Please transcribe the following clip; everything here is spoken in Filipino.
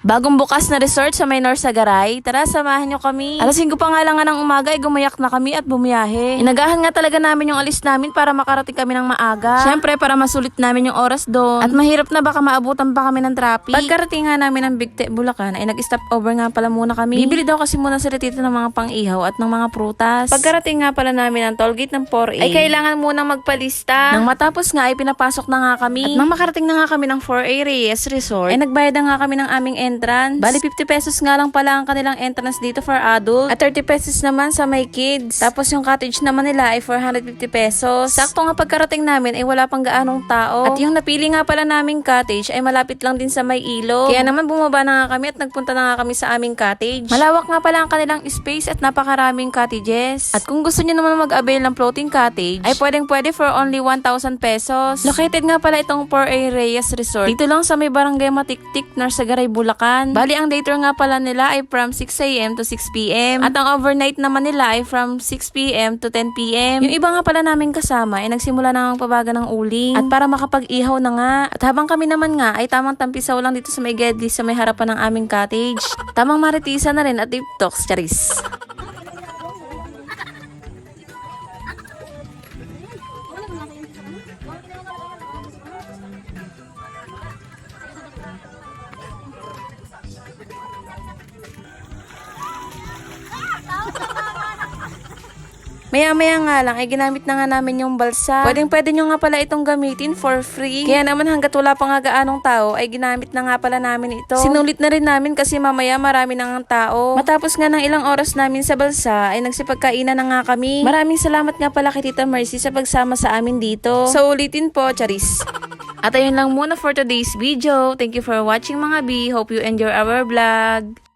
Bagong bukas na resort sa Maynor Sagaray. Tara, samahan nyo kami. Alas 5 pa nga lang nga ng umaga ay gumayak na kami at bumiyahe. Inagahan nga talaga namin yung alis namin para makarating kami ng maaga. Syempre para masulit namin yung oras doon. At mahirap na baka maabutan pa kami ng traffic. Pagkarating nga namin ng Bigte, Bulacan ay nag-stop over nga pala muna kami. Bibili daw kasi muna sila dito ng mga pang-ihaw at ng mga prutas. Pagkarating nga pala namin ng tollgate ng 4A ay kailangan munang magpalista. Nang matapos nga ay pinapasok na nga kami. At nang makarating na nga kami ng 4A Reyes Resort ay nagbayad na nga kami ng aming entrance. Bali 50 pesos nga lang pala ang kanilang entrance dito for adult. At 30 pesos naman sa may kids. Tapos yung cottage naman nila ay 450 pesos. Sakto nga pagkarating namin ay wala pang gaanong tao. At yung napili nga pala naming cottage ay malapit lang din sa may ilog. Kaya naman bumaba na nga kami at nagpunta na nga kami sa aming cottage. Malawak nga pala ang kanilang space at napakaraming cottages. At kung gusto niyo naman mag-avail ng floating cottage ay pwede for only 1,000 pesos. Located nga pala itong 4A Reyes Resort. Dito lang sa may barangay Matiktik, Narsagaray, Bulacan. Bali, ang day tour nga pala nila ay from 6 a.m. to 6 p.m. At ang overnight naman nila ay from 6 p.m. to 10 p.m. Yung iba nga pala namin kasama ay nagsimula na ang pabaga ng uling. At para makapag-ihaw na nga. At habang kami naman nga ay tamang tampisaw lang dito sa may gedli sa may harapan ng aming cottage. Tamang maritisa na rin at deep talks, charis. Maya-maya nga lang ay ginamit na nga namin yung balsa. Pwede nyo nga pala itong gamitin for free. Kaya naman hanggat wala pa nga gaanong tao ay ginamit na nga pala namin ito. Sinulit na rin namin kasi mamaya marami na nga tao. Matapos nga ng ilang oras namin sa balsa ay nagsipagkainan na nga kami. Maraming salamat nga pala kay Tita Mercy sa pagsama sa amin dito. So ulitin po, charis. At ayun lang muna for today's video. Thank you for watching mga B. Hope you enjoy our vlog.